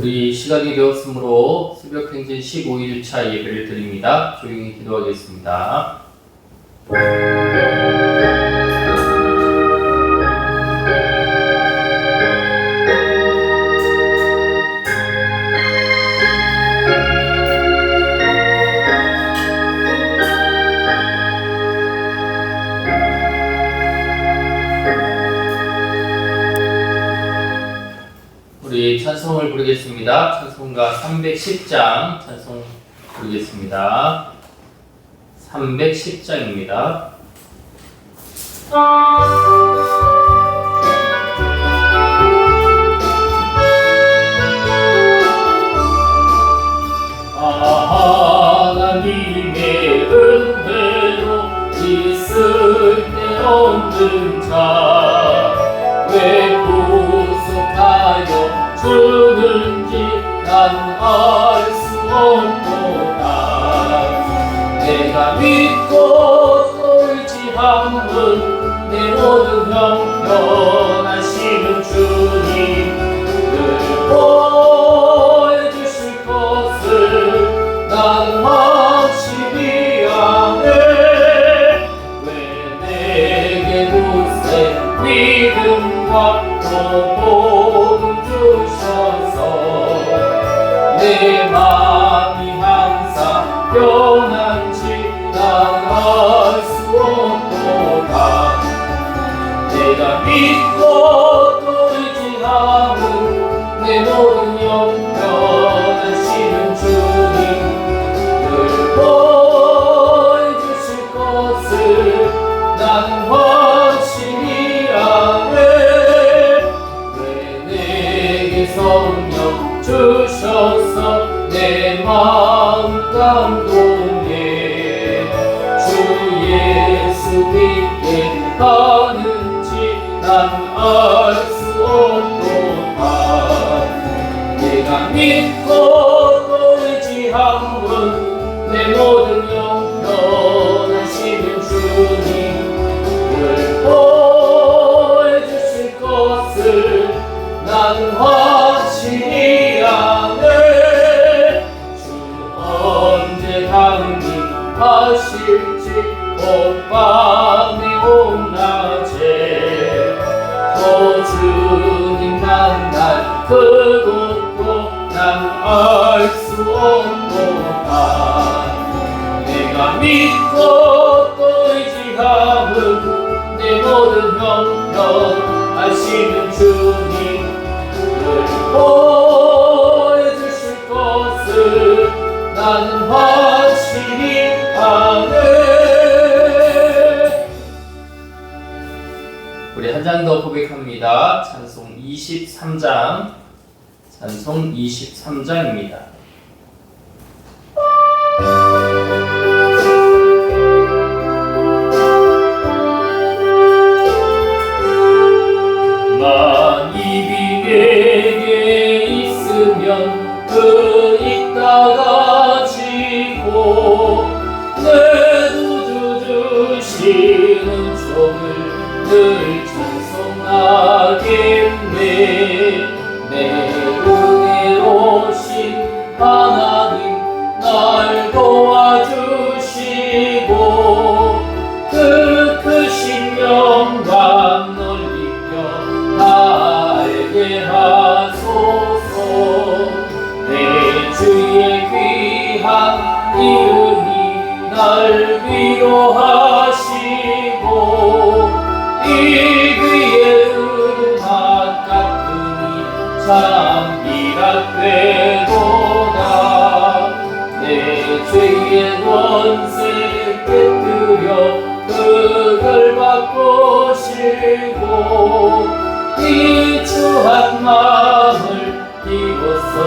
우리 시간이 되었으므로 새벽행진 15일차 예배를 드립니다. 조용히 기도하겠습니다. 우리 찬송을 부르겠습니다. 찬송가 310장 찬송 부르겠습니다. 310장입니다. 하나님의 은혜로 있을 때 없는 자 왜 구속하여 주는지 난 알 수 없도다. 내가 믿고 또 의지함은 내 모든 형편하시는 주님을 보여주실 것을 난 확실히 아네. 왜 내게 굳세 믿음과 복음 주셔서 내 마음이 항상 변한지 난 알 수 없도다. 내가 믿고 또 의지함은 내 모든 영변하시는 주님을 보여주실 것을 나는 확실히 아네. 성령 주셔서 내 마음 감동해. 주 예수 믿게 하는지 난 알 수 없도다. 내가 믿고 또 의지함은 내 모든 영변하시는 주님을 보여주실 것을 나는 확실히 아네. 주 언제 강림하실지 오밤에 온낮에 또 주님 만날 그곳도 난 알 수 없도다. 내가 믿고 또 의지함은 내 모든 형편하시는 주님 보여주실 것을 나는 확실히 아네. 우리 한 장 더 고백합니다. 찬송 23장 찬송 23장입니다. 내게 있으면 그 있다가 지고 내 구주 주시는 종을 늘 찬송하겠네. 내 은혜로신 하나님 날 도와주시고 그 크신 영광 넓히며 나에게 하소서. 내 주의 귀한 이름이 날 위로하시고 이 귀의 음악 같으니 참 비락되도다. 내 죄의 권세 깨뜨려 흙을 바꾸시고 이 추한 마음을 비워서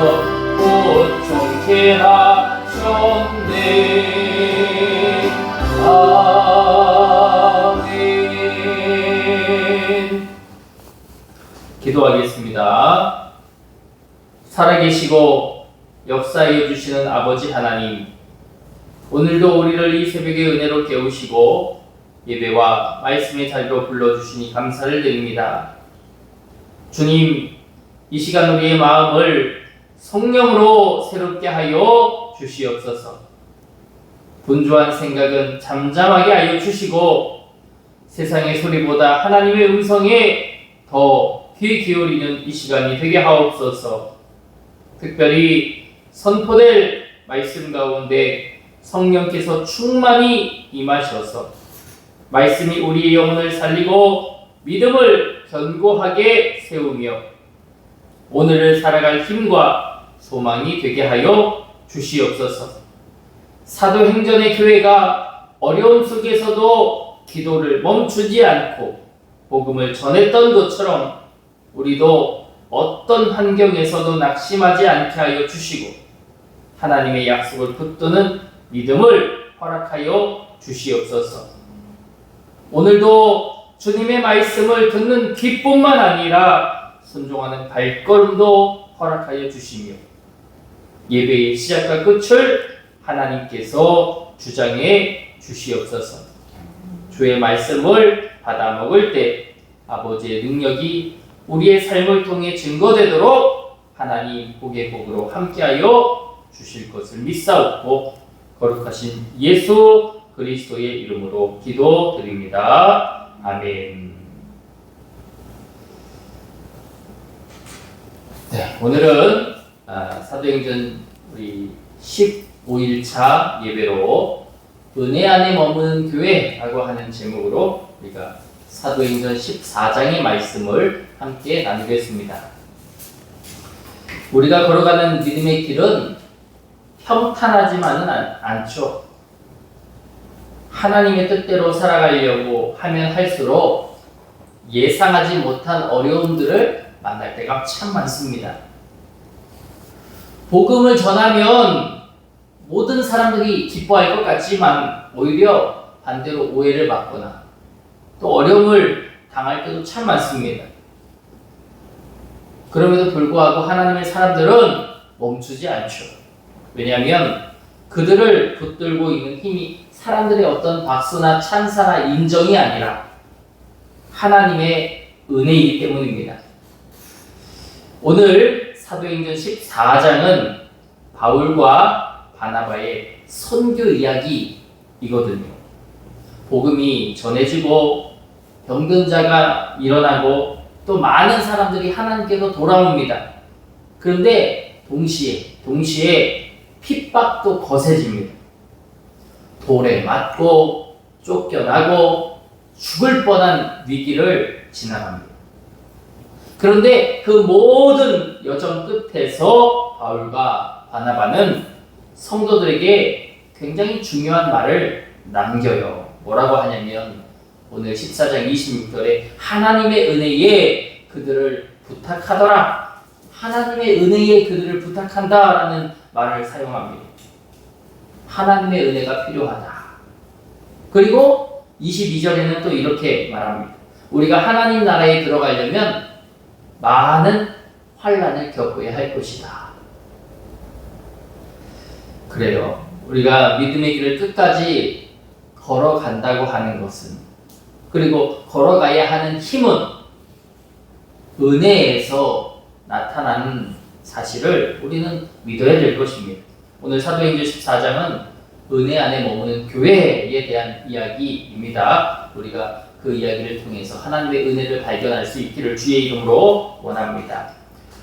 고통케 하셨네. 아멘. 기도하겠습니다. 살아계시고 역사해 주시는 아버지 하나님, 오늘도 우리를 이 새벽의 은혜로 깨우시고 예배와 말씀의 자리로 불러주시니 감사를 드립니다. 주님, 이 시간 우리의 마음을 성령으로 새롭게 하여 주시옵소서. 분주한 생각은 잠잠하게 하여 주시고 세상의 소리보다 하나님의 음성에 더 귀 기울이는 이 시간이 되게 하옵소서. 특별히 선포될 말씀 가운데 성령께서 충만히 임하셔서 말씀이 우리의 영혼을 살리고 믿음을 견고하게 세우며 오늘을 살아갈 힘과 소망이 되게 하여 주시옵소서. 사도행전의 교회가 어려움 속에서도 기도를 멈추지 않고 복음을 전했던 것처럼 우리도 어떤 환경에서도 낙심하지 않게 하여 주시고 하나님의 약속을 붙드는 믿음을 허락하여 주시옵소서. 오늘도 주님의 말씀을 듣는 귀뿐만 아니라 순종하는 발걸음도 허락하여 주시며 예배의 시작과 끝을 하나님께서 주장해 주시옵소서. 주의 말씀을 받아 먹을 때 아버지의 능력이 우리의 삶을 통해 증거되도록 하나님 복의 복으로 함께하여 주실 것을 믿사옵고 거룩하신 예수 그리스도의 이름으로 기도드립니다. 아멘. 네, 오늘은 사도행전 우리 15일차 예배로 은혜 안에 머무는 교회라고 하는 제목으로 우리가 사도행전 14장의 말씀을 함께 나누겠습니다. 우리가 걸어가는 믿음의 길은 평탄하지만은 않죠. 하나님의 뜻대로 살아가려고 하면 할수록 예상하지 못한 어려움들을 만날 때가 참 많습니다. 복음을 전하면 모든 사람들이 기뻐할 것 같지만 오히려 반대로 오해를 받거나 또 어려움을 당할 때도 참 많습니다. 그럼에도 불구하고 하나님의 사람들은 멈추지 않죠. 왜냐하면 그들을 붙들고 있는 힘이 사람들의 어떤 박수나 찬사나 인정이 아니라 하나님의 은혜이기 때문입니다. 오늘 사도행전 14장은 바울과 바나바의 선교 이야기이거든요. 복음이 전해지고 병든 자가 일어나고 또 많은 사람들이 하나님께로 돌아옵니다. 그런데 동시에 핍박도 거세집니다. 돌에 맞고 쫓겨나고 죽을 뻔한 위기를 지나갑니다. 그런데 그 모든 여정 끝에서 바울과 바나바는 성도들에게 굉장히 중요한 말을 남겨요. 뭐라고 하냐면 오늘 14장 26절에 하나님의 은혜에 그들을 부탁하더라. 하나님의 은혜에 그들을 부탁한다라는 말을 사용합니다. 하나님의 은혜가 필요하다. 그리고 22절에는 또 이렇게 말합니다. 우리가 하나님 나라에 들어가려면 많은 환난을 겪어야 할 것이다. 그래요. 우리가 믿음의 길을 끝까지 걸어간다고 하는 것은 그리고 걸어가야 하는 힘은 은혜에서 나타나는 사실을 우리는 믿어야 될 것입니다. 오늘 사도행전 14장은 은혜 안에 머무는 교회에 대한 이야기입니다. 우리가 그 이야기를 통해서 하나님의 은혜를 발견할 수 있기를 주의 이름으로 원합니다.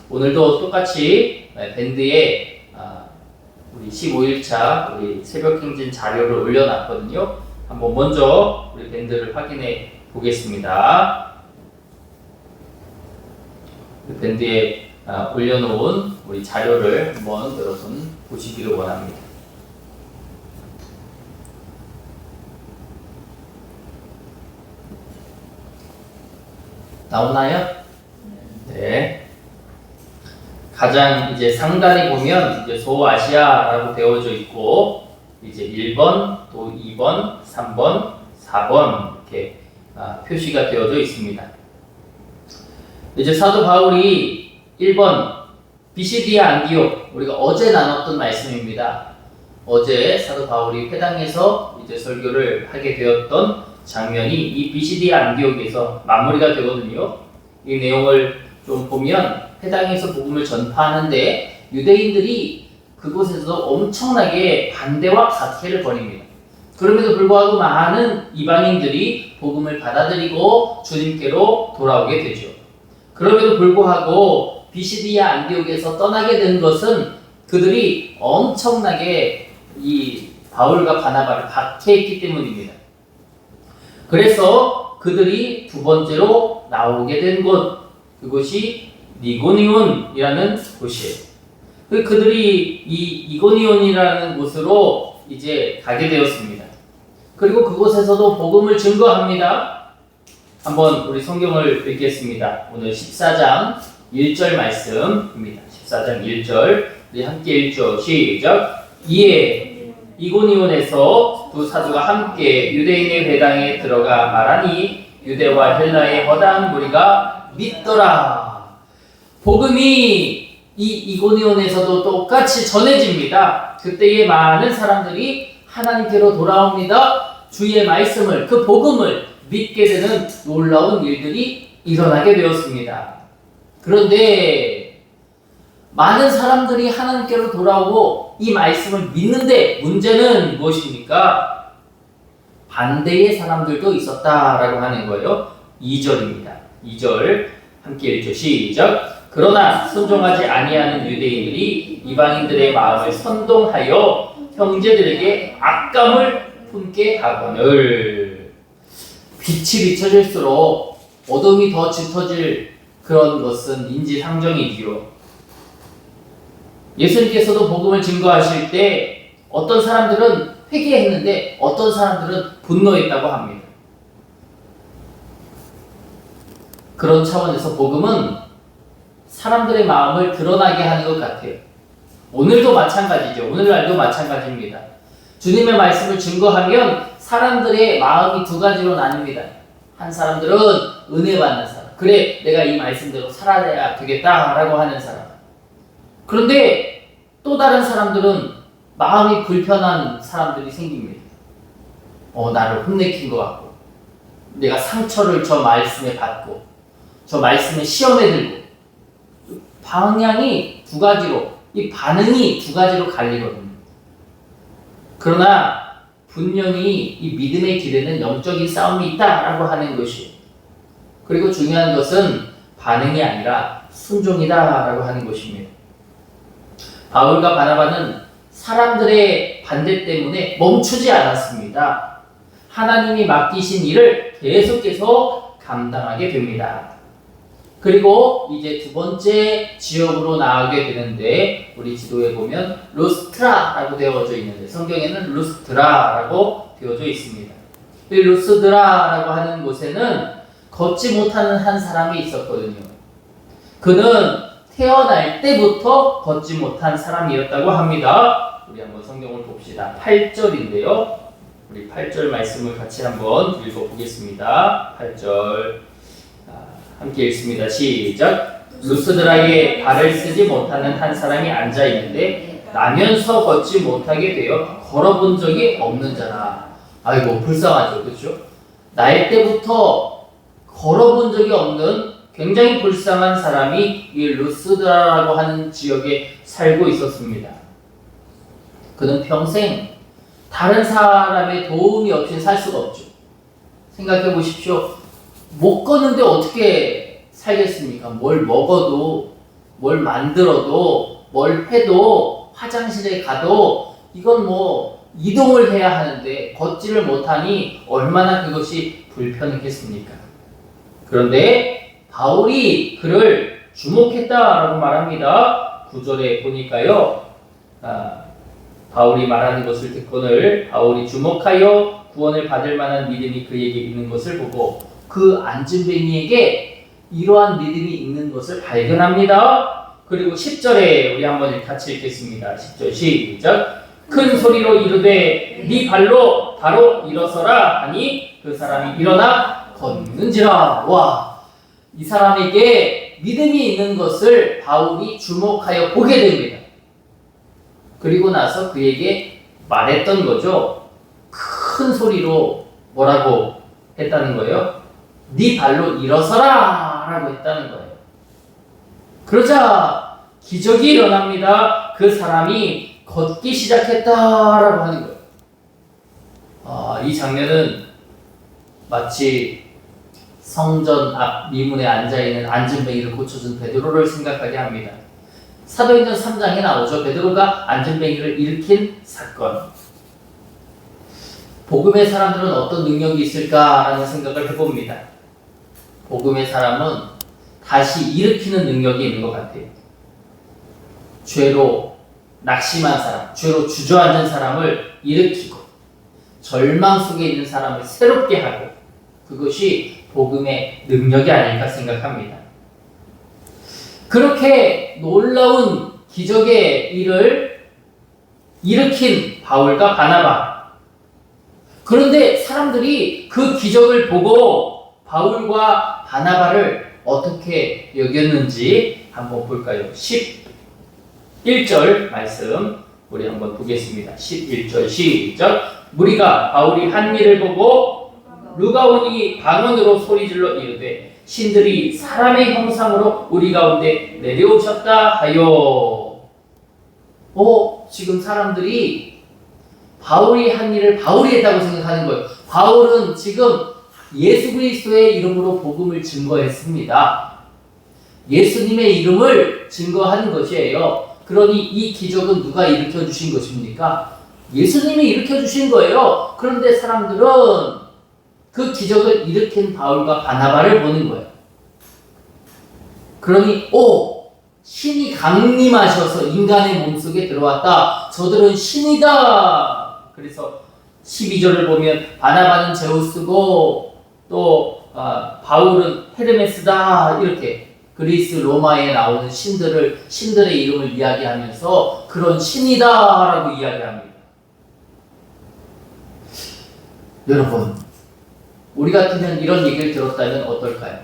오늘도 똑같이 밴드에 우리 15일차 우리 새벽행진 자료를 올려놨거든요. 한번 먼저 우리 밴드를 확인해 보겠습니다. 밴드에 올려놓은 우리 자료를 한번 여러분 보시기를 원합니다. 나오나요? 네. 가장 이제 상단에 보면 이제 소아시아라고 되어져 있고 이제 1번, 또 2번, 3번, 4번 이렇게 표시가 되어져 있습니다. 이제 사도 바울이 1번 비시디아 안디옥 우리가 어제 나눴던 말씀입니다. 어제 사도 바울이 회당에서 이제 설교를 하게 되었던 장면이 이 비시디아 안디옥에서 마무리가 되거든요. 이 내용을 좀 보면 회당에서 복음을 전파하는데 유대인들이 그곳에서도 엄청나게 반대와 박해를 벌입니다. 그럼에도 불구하고 많은 이방인들이 복음을 받아들이고 주님께로 돌아오게 되죠. 그럼에도 불구하고 비시디아 안디옥에서 떠나게 된 것은 그들이 엄청나게 이 바울과 바나바를 박해했기 때문입니다. 그래서 그들이 두 번째로 나오게 된 곳, 그곳이 니고니온이라는 곳이에요. 그들이 이 이고니온이라는 곳으로 이제 가게 되었습니다. 그리고 그곳에서도 복음을 증거합니다. 한번 우리 성경을 읽겠습니다. 오늘 14장 1절 말씀입니다. 14장 1절 우리 함께 읽죠. 시작. 이에 이고니온에서 두 사도가 함께 유대인의 회당에 들어가 말하니 유대와 헬라의 허다한 무리가 믿더라. 복음이 이 이고니온에서도 똑같이 전해집니다. 그때에 많은 사람들이 하나님께로 돌아옵니다. 주의 말씀을, 그 복음을 믿게 되는 놀라운 일들이 일어나게 되었습니다. 그런데 많은 사람들이 하나님께로 돌아오고 이 말씀을 믿는데 문제는 무엇입니까? 반대의 사람들도 있었다라고 하는 거예요. 2절입니다. 2절 함께 읽죠. 시작. 그러나 순종하지 아니하는 유대인들이 이방인들의 마음을 선동하여 형제들에게 악감을 품게 하거늘. 빛이 비춰질수록 어둠이 더 짙어질 그런 것은 인지상정이지요. 예수님께서도 복음을 증거하실 때 어떤 사람들은 회개했는데 어떤 사람들은 분노했다고 합니다. 그런 차원에서 복음은 사람들의 마음을 드러나게 하는 것 같아요. 오늘도 마찬가지죠. 오늘날도 마찬가지입니다. 주님의 말씀을 증거하면 사람들의 마음이 두 가지로 나뉩니다. 한 사람들은 은혜 받는 사람. 그래, 내가 이 말씀대로 살아야 되겠다라고 하는 사람. 그런데 또 다른 사람들은 마음이 불편한 사람들이 생깁니다. 나를 혼내킨 것 같고, 내가 상처를 저 말씀에 받고, 저 말씀에 시험에 들고, 방향이 두 가지로, 이 반응이 두 가지로 갈리거든요. 그러나 분명히 이 믿음의 길에는 영적인 싸움이 있다라고 하는 것이에요. 그리고 중요한 것은 반응이 아니라 순종이다라고 하는 것입니다. 바울과 바나바는 사람들의 반대 때문에 멈추지 않았습니다. 하나님이 맡기신 일을 계속해서 감당하게 됩니다. 그리고 이제 두 번째 지역으로 나가게 되는데 우리 지도에 보면 루스트라라고 되어져 있는데 성경에는 루스트라라고 되어져 있습니다. 이 루스드라라고 하는 곳에는 걷지 못하는 한 사람이 있었거든요. 그는 태어날 때부터 걷지 못한 사람이었다고 합니다. 우리 한번 성경을 봅시다. 8절인데요. 우리 8절 말씀을 같이 한번 읽어보겠습니다. 8절 함께 읽습니다. 시작. 루스드라에 발을 쓰지 못하는 한 사람이 앉아있는데 나면서 걷지 못하게 되어 걸어본 적이 없는 자라. 아이고 불쌍하죠. 그렇죠? 나이 때부터 걸어본 적이 없는 굉장히 불쌍한 사람이 이 루스드라라고 하는 지역에 살고 있었습니다. 그는 평생 다른 사람의 도움이 없이 살 수가 없죠. 생각해 보십시오. 못 걷는데 어떻게 살겠습니까? 뭘 먹어도, 뭘 만들어도, 뭘 해도, 화장실에 가도 이건 뭐 이동을 해야 하는데 걷지를 못하니 얼마나 그것이 불편했겠습니까? 그런데 바울이 그를 주목했다라고 말합니다. 9절에 보니까요. 바울이 말하는 것을 듣고는 바울이 주목하여 구원을 받을 만한 믿음이 그에게 있는 것을 보고 그 앉은뱅이에게 이러한 믿음이 있는 것을 발견합니다. 그리고 10절에 우리 한번 같이 읽겠습니다. 10절 시작. 큰 소리로 이르되 네 발로 바로 일어서라 하니 그 사람이 일어나 걷는지라. 와, 이 사람에게 믿음이 있는 것을 바울이 주목하여 보게 됩니다. 그리고 나서 그에게 말했던 거죠. 큰 소리로 뭐라고 했다는 거예요? 네 발로 일어서라 라고 했다는 거예요. 그러자 기적이 일어납니다. 그 사람이 걷기 시작했다라고 하는 거예요. 이 장면은 마치 성전 앞 미문에 앉아있는 안전뱅이를 고쳐준 베드로를 생각하게 합니다. 사도행전 3장에 나오죠. 베드로가 안전뱅이를 일으킨 사건. 복음의 사람들은 어떤 능력이 있을까라는 생각을 해봅니다. 복음의 사람은 다시 일으키는 능력이 있는 것 같아요. 죄로 낙심한 사람, 죄로 주저앉은 사람을 일으키고 절망 속에 있는 사람을 새롭게 하고, 그것이 복음의 능력이 아닐까 생각합니다. 그렇게 놀라운 기적의 일을 일으킨 바울과 바나바. 그런데 사람들이 그 기적을 보고 바울과 바나바를 어떻게 여겼는지 한번 볼까요? 11절 말씀 우리 한번 보겠습니다. 11절 시작. 무리가 바울이 한 일을 보고 루가오니 방언으로 소리질러 이르되 신들이 사람의 형상으로 우리 가운데 내려오셨다 하여. 지금 사람들이 바울이 한 일을 바울이 했다고 생각하는 거예요. 바울은 지금 예수 그리스도의 이름으로 복음을 증거했습니다. 예수님의 이름을 증거하는 것이에요. 그러니 이 기적은 누가 일으켜 주신 것입니까? 예수님이 일으켜 주신 거예요. 그런데 사람들은 그 기적을 일으킨 바울과 바나바를 보는 거예요. 그러니 신이 강림하셔서 인간의 몸속에 들어왔다. 저들은 신이다. 그래서 12절을 보면 바나바는 제우스고 또 바울은 헤르메스다. 이렇게 그리스 로마에 나오는 신들의 이름을 이야기하면서 그런 신이다라고 이야기합니다. 여러분, 우리 같으면 이런 얘기를 들었다면 어떨까요?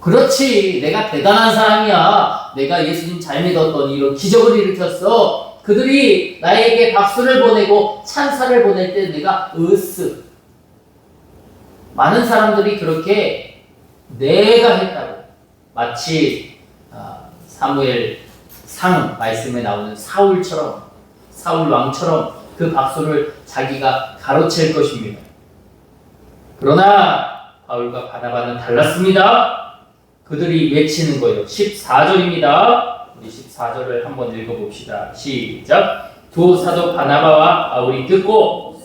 그렇지, 내가 대단한 사람이야. 내가 예수님 잘 믿었더니 이런 기적을 일으켰어. 그들이 나에게 박수를 보내고 찬사를 보낼 때 내가 많은 사람들이 그렇게 내가 했다고, 마치 사무엘상 말씀에 나오는 사울 왕처럼 그 박수를 자기가 가로챌 것입니다. 그러나 바울과 바나바는 달랐습니다. 그들이 외치는 거예요. 14절입니다. 우리 14절을 한번 읽어봅시다. 시작. 두 사도 바나바와 바울이 듣고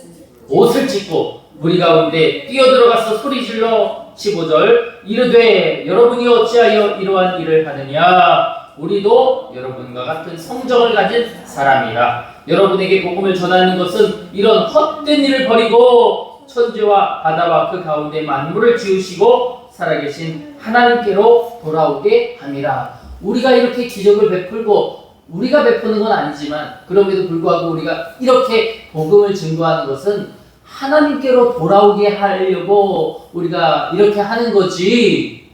옷을 찢고 무리 가운데 뛰어들어가서 소리질러 15절 이르되 여러분이 어찌하여 이러한 일을 하느냐. 우리도 여러분과 같은 성정을 가진 사람이라. 여러분에게 복음을 전하는 것은 이런 헛된 일을 버리고 천지와 바다와 그 가운데 만물을 지으시고 살아계신 하나님께로 돌아오게 함이라. 우리가 이렇게 기적을 베풀고 우리가 베푸는 건 아니지만 그럼에도 불구하고 우리가 이렇게 복음을 증거하는 것은 하나님께로 돌아오게 하려고 우리가 이렇게 하는 거지,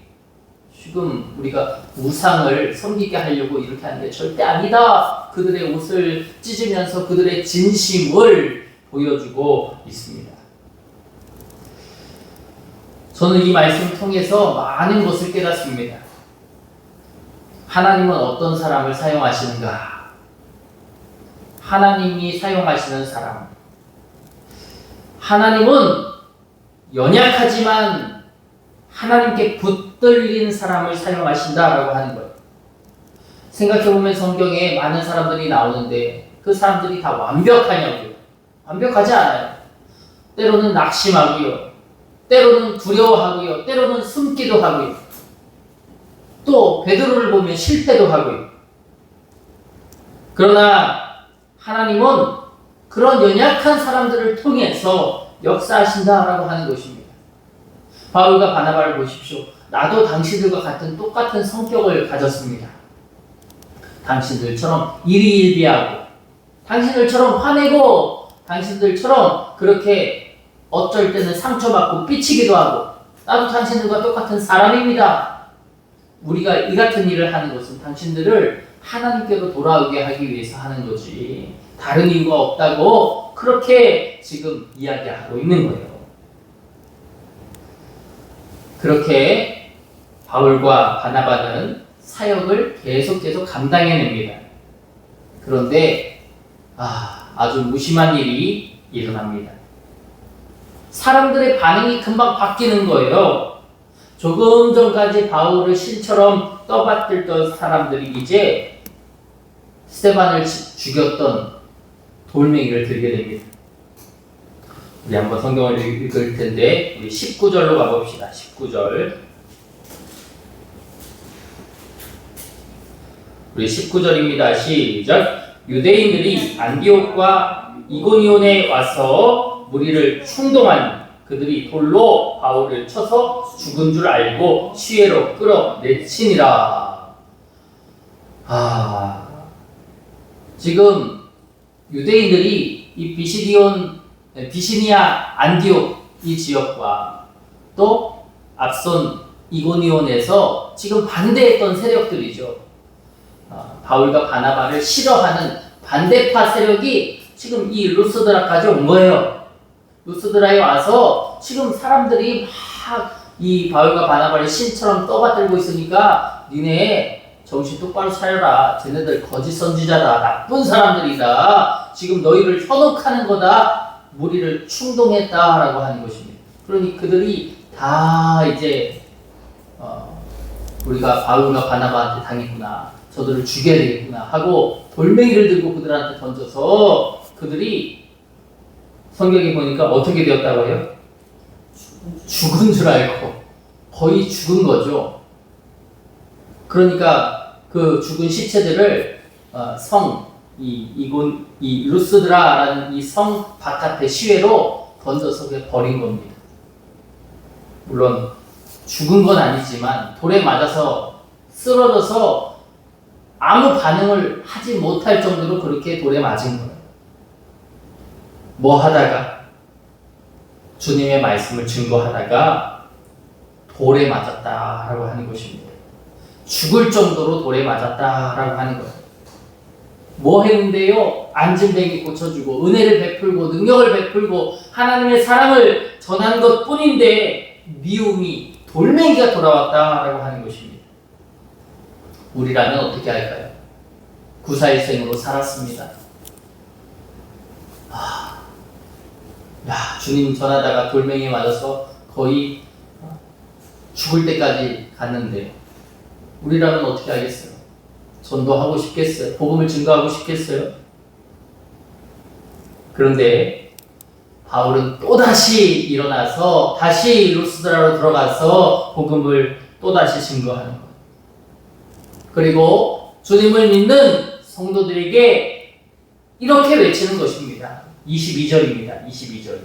지금 우리가 우상을 섬기게 하려고 이렇게 하는 게 절대 아니다. 그들의 옷을 찢으면서 그들의 진심을 보여주고 있습니다. 저는 이 말씀을 통해서 많은 것을 깨닫습니다. 하나님은 어떤 사람을 사용하시는가? 하나님이 사용하시는 사람. 하나님은 연약하지만 하나님께 붙들린 사람을 사용하신다라고 하는 거예요. 생각해보면 성경에 많은 사람들이 나오는데 그 사람들이 다 완벽하냐고요? 완벽하지 않아요. 때로는 낙심하고요. 때로는 두려워하고요. 때로는 숨기도 하고요. 또 베드로를 보면 실패도 하고요. 그러나 하나님은 그런 연약한 사람들을 통해서 역사하신다라고 하는 것입니다. 바울과 바나바를 보십시오. 나도 당신들과 같은 똑같은 성격을 가졌습니다. 당신들처럼 일희일비하고, 당신들처럼 화내고, 당신들처럼 그렇게 어쩔 때는 상처받고 삐치기도 하고, 나도 당신들과 똑같은 사람입니다. 우리가 이 같은 일을 하는 것은 당신들을 하나님께로 돌아오게 하기 위해서 하는 거지 다른 이유가 없다고 그렇게 지금 이야기하고 있는 거예요. 그렇게 바울과 바나바는 사역을 계속 감당해냅니다. 그런데 아주 무심한 일이 일어납니다. 사람들의 반응이 금방 바뀌는 거예요. 조금 전까지 바울을 신처럼 떠받들던 사람들이 이제 스데반을 죽였던 돌멩이를 들게 됩니다. 우리 한번 성경을 읽을 텐데 우리 19절로 가봅시다. 19절. 우리 19절입니다. 시작. 유대인들이 안디옥과 이고니온에 와서 무리를 충동하니 그들이 돌로 바울을 쳐서 죽은 줄 알고 시외로 끌어내치니라. 지금 유대인들이 이 비시니아 안디옥 이 지역과 또 앞선 이고니온에서 지금 반대했던 세력들이죠. 바울과 바나바를 싫어하는 반대파 세력이 지금 이 루스드라까지 온 거예요. 루스드라에 와서 지금 사람들이 막 이 바울과 바나바를 신처럼 떠받들고 있으니까 니네 정신 똑바로 차려라. 쟤네들 거짓 선지자다. 나쁜 사람들이다. 지금 너희를 현혹하는 거다. 무리를 충동했다라고 하는 것입니다. 그러니 그들이 다 이제 우리가 바울과 바나바한테 당했구나. 저들을 죽여야 되겠구나 하고 돌멩이를 들고 그들한테 던져서 그들이 성경에 보니까 어떻게 되었다고 해요? 죽은 줄 알고 거의 죽은 거죠. 그러니까 그 죽은 시체들을 이 루스드라라는 이 성 바깥의 시외로 던져서 그냥 버린 겁니다. 물론 죽은 건 아니지만 돌에 맞아서 쓰러져서 아무 반응을 하지 못할 정도로 그렇게 돌에 맞은 거예요. 뭐 하다가? 주님의 말씀을 증거하다가 돌에 맞았다라고 하는 것입니다. 죽을 정도로 돌에 맞았다라고 하는 거예요. 뭐 했는데요? 안진뱅이 고쳐주고 은혜를 베풀고 능력을 베풀고 하나님의 사랑을 전한 것 뿐인데 미움이 돌멩이가 돌아왔다라고 하는 것입니다. 우리라면 어떻게 할까요? 구사일생으로 살았습니다. 주님 전하다가 돌멩이에 맞아서 거의 죽을 때까지 갔는데 우리라면 어떻게 하겠어요? 전도하고 싶겠어요? 복음을 증거하고 싶겠어요? 그런데 바울은 또다시 일어나서 다시 루스드라로 들어가서 복음을 또다시 증거하는 것. 그리고 주님을 믿는 성도들에게 이렇게 외치는 것입니다. 22절입니다. 22절.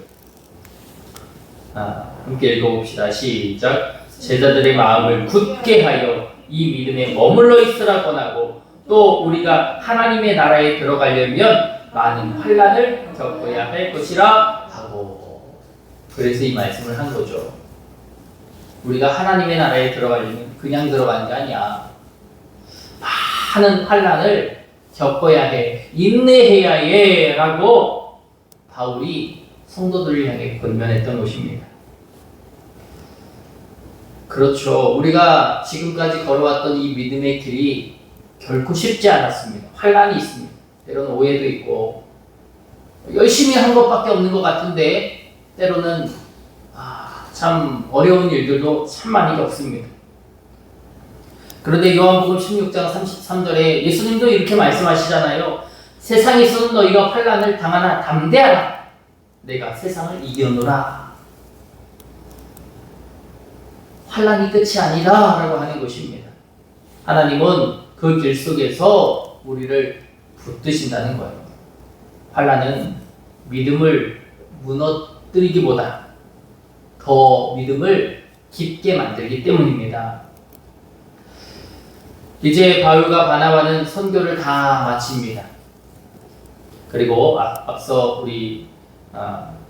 함께 읽어봅시다. 시작. 제자들의 마음을 굳게 하여 이 믿음에 머물러 있으라 권하고 또 우리가 하나님의 나라에 들어가려면 많은 환난을 겪어야 할 것이라 하고. 그래서 이 말씀을 한 거죠. 우리가 하나님의 나라에 들어가려면 그냥 들어가는 게 아니야. 많은 환난을 겪어야 해. 인내해야 해. 라고 바울이 성도들을 향해 권면했던 것입니다. 그렇죠. 우리가 지금까지 걸어왔던 이 믿음의 길이 결코 쉽지 않았습니다. 환난이 있습니다. 때로는 오해도 있고 열심히 한 것밖에 없는 것 같은데 때로는 참 어려운 일들도 참 많이 겪습니다. 그런데 요한복음 16장 33절에 예수님도 이렇게 말씀하시잖아요. 세상에서는 너희가 환난을 당하나 담대하라. 내가 세상을 이겨노라. 환난이 끝이 아니라 라고 하는 것입니다. 하나님은 그 길 속에서 우리를 붙드신다는 거예요. 환난은 믿음을 무너뜨리기보다 더 믿음을 깊게 만들기 때문입니다. 이제 바울과 바나바는 선교를 다 마칩니다. 그리고 앞서 우리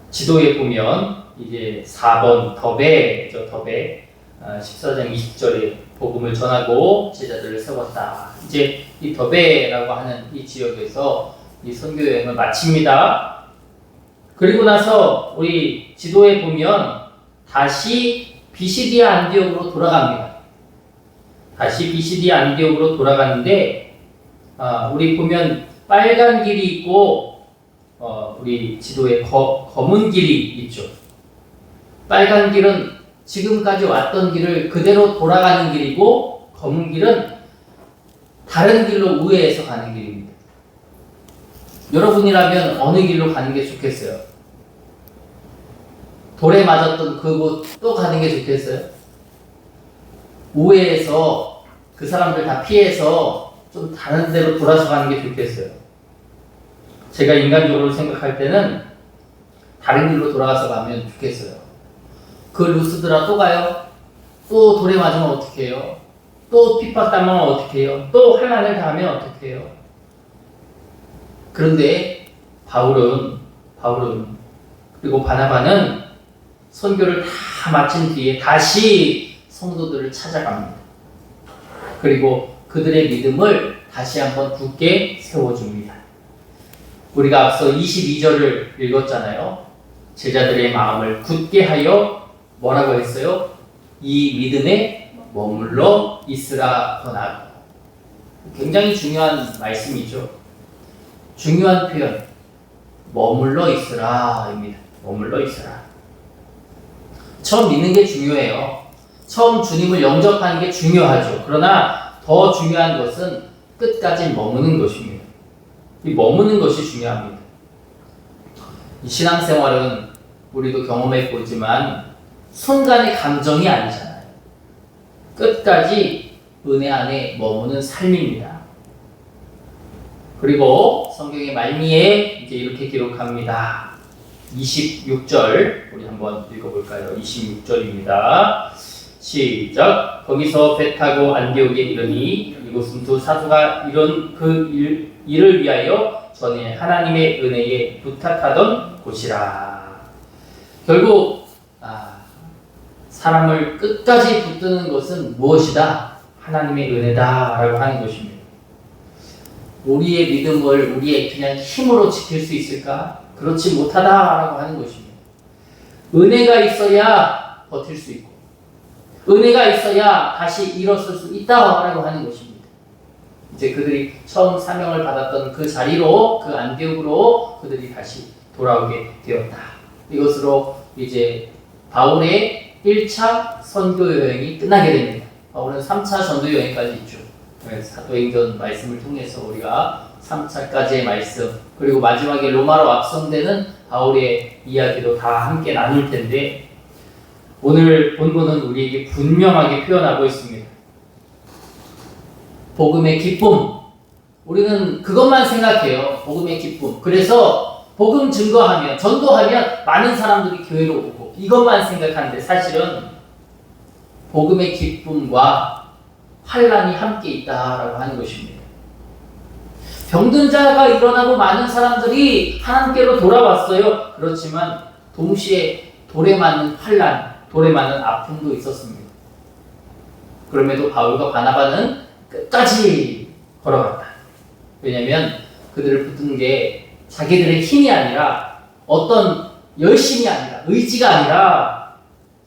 지도에 보면 이제 4번 더베죠. 더베 14장 20절에 복음을 전하고 제자들을 세웠다. 이제 이 더베라고 하는 이 지역에서 이 선교 여행을 마칩니다. 그리고 나서 우리 지도에 보면 다시 비시디아 안디옥으로 돌아갑니다. 다시 BCD 안디옥으로 돌아가는데 우리 보면 빨간 길이 있고 우리 지도에 검은 길이 있죠. 빨간 길은 지금까지 왔던 길을 그대로 돌아가는 길이고 검은 길은 다른 길로 우회해서 가는 길입니다. 여러분이라면 어느 길로 가는 게 좋겠어요? 돌에 맞았던 그곳 또 가는 게 좋겠어요? 우회해서 그 사람들 다 피해서 좀 다른 데로 돌아서 가는 게 좋겠어요? 제가 인간적으로 생각할 때는 다른 길로 돌아가서 가면 좋겠어요. 그 루스드라 또 가요? 또 돌에 맞으면 어떻게 해요? 또 핍박당하면 어떻게 해요? 또 환난을 당하면 어떻게 해요? 그런데 바울은 그리고 바나바는 선교를 다 마친 뒤에 다시 성도들을 찾아갑니다. 그리고 그들의 믿음을 다시 한번 굳게 세워줍니다. 우리가 앞서 22절을 읽었잖아요. 제자들의 마음을 굳게 하여 뭐라고 했어요? 이 믿음에 머물러 있으라 권하고. 굉장히 중요한 말씀이죠. 중요한 표현. 머물러 있으라입니다. 머물러 있으라. 처음 믿는 게 중요해요. 처음 주님을 영접하는 게 중요하죠. 그러나 더 중요한 것은 끝까지 머무는 것입니다. 이 머무는 것이 중요합니다. 이 신앙생활은 우리도 경험해 보지만 순간의 감정이 아니잖아요. 끝까지 은혜 안에 머무는 삶입니다. 그리고 성경의 말미에 이제 이렇게 기록합니다. 26절 우리 한번 읽어볼까요? 26절입니다. 시작. 거기서 배 타고 안디옥에 이르니 이곳은 두 사도가 이런 그 일을 위하여 전에 하나님의 은혜에 부탁하던 곳이라. 결국 사람을 끝까지 붙드는 것은 무엇이다? 하나님의 은혜다라고 하는 것입니다. 우리의 믿음을 우리의 그냥 힘으로 지킬 수 있을까? 그렇지 못하다라고 하는 것입니다. 은혜가 있어야 버틸 수 있고 은혜가 있어야 다시 일어설 수 있다라고 하는 것입니다. 이제 그들이 처음 사명을 받았던 그 자리로 그 안디옥으로 그들이 다시 돌아오게 되었다. 이것으로 이제 바울의 1차 선교 여행이 끝나게 됩니다. 바울은 3차 전도 여행까지 있죠. 사도행전 말씀을 통해서 우리가 3차까지의 말씀 그리고 마지막에 로마로 확성되는 바울의 이야기도 다 함께 나눌 텐데 오늘 본문은 우리에게 분명하게 표현하고 있습니다. 복음의 기쁨. 우리는 그것만 생각해요. 복음의 기쁨. 그래서 복음 증거하면 전도하면 많은 사람들이 교회로 오고 이것만 생각하는데 사실은 복음의 기쁨과 환난이 함께 있다라고 하는 것입니다. 병든 자가 일어나고 많은 사람들이 하나님께로 돌아왔어요. 그렇지만 동시에 돌에 맞는 환난, 돌에 맞는 아픔도 있었습니다. 그럼에도 바울과 바나바는 끝까지 걸어갔다. 왜냐하면 그들을 붙든 게 자기들의 힘이 아니라 어떤 열심이 아니라 의지가 아니라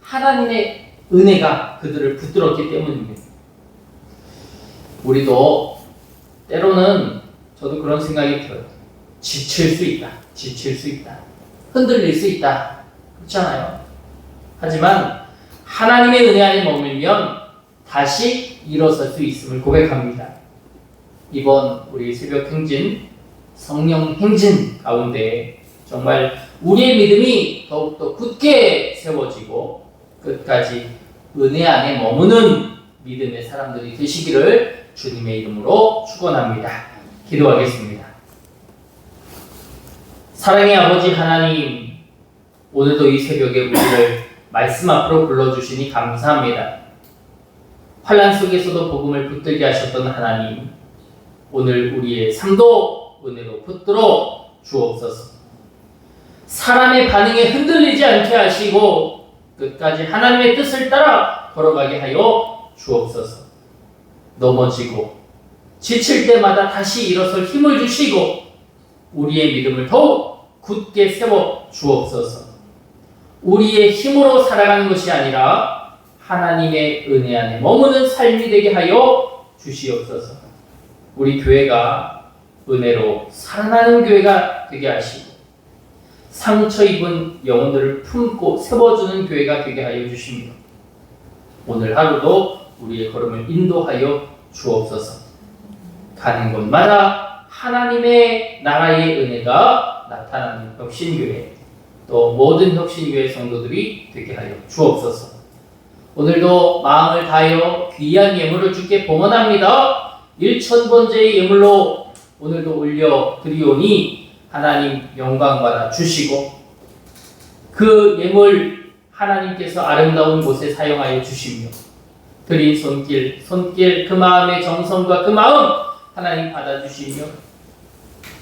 하나님의 은혜가 그들을 붙들었기 때문입니다. 우리도 때로는 저도 그런 생각이 들어요. 지칠 수 있다. 흔들릴 수 있다. 그렇잖아요. 하지만 하나님의 은혜 안에 머물면 다시 일어설 수 있음을 고백합니다. 이번 우리 새벽 행진, 성령 행진 가운데 정말 우리의 믿음이 더욱더 굳게 세워지고 끝까지 은혜 안에 머무는 믿음의 사람들이 되시기를 주님의 이름으로 축원합니다. 기도하겠습니다. 사랑의 아버지 하나님, 오늘도 이 새벽에 우리를 말씀 앞으로 불러주시니 감사합니다. 환난 속에서도 복음을 붙들게 하셨던 하나님, 오늘 우리의 삶도 은혜로 붙들어 주옵소서. 사람의 반응에 흔들리지 않게 하시고 끝까지 하나님의 뜻을 따라 걸어가게 하여 주옵소서. 넘어지고 지칠 때마다 다시 일어설 힘을 주시고 우리의 믿음을 더욱 굳게 세워 주옵소서. 우리의 힘으로 살아가는 것이 아니라 하나님의 은혜 안에 머무는 삶이 되게 하여 주시옵소서. 우리 교회가 은혜로 살아나는 교회가 되게 하시고 상처 입은 영혼들을 품고 세워주는 교회가 되게 하여 주십니다. 오늘 하루도 우리의 걸음을 인도하여 주옵소서. 가는 곳마다 하나님의 나라의 은혜가 나타나는 혁신교회, 또 모든 혁신교회 성도들이 되게 하여 주옵소서. 오늘도 마음을 다하여 귀한 예물을 주께 봉헌합니다. 1000번째의 예물로 오늘도 올려 드리오니 하나님 영광 받아 주시고 그 예물 하나님께서 아름다운 곳에 사용하여 주시며 드린 손길 그 마음의 정성과 그 마음 하나님 받아주시며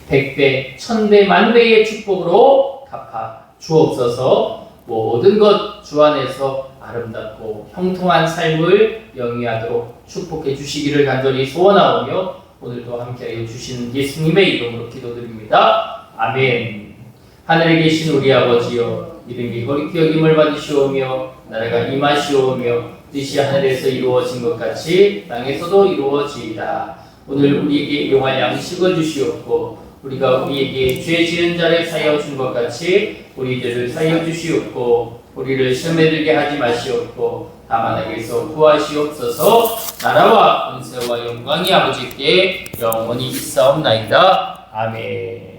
100배, 1000배, 만배의 축복으로 갚아 주옵소서. 모든 것 주 안에서 아름답고 형통한 삶을 영위하도록 축복해 주시기를 간절히 소원하오며 오늘도 함께하여 주시는 예수님의 이름으로 기도드립니다. 아멘. 하늘에 계신 우리 아버지여, 이름이 거룩히 여김을 받으시오며 나라가 임하시오며 뜻이 하늘에서 이루어진 것 같이 땅에서도 이루어지이다. 오늘 우리에게 용할 양식을 주시옵고 우리가 우리에게 죄 지은 자를 사하여 준 것 같이 우리 죄를 사하여 주시옵고 우리를 시험에 들게 하지 마시옵고 다만 악에서 구하시옵소서. 나라와 권세와 영광이 아버지께 영원히 있사옵나이다. 아멘.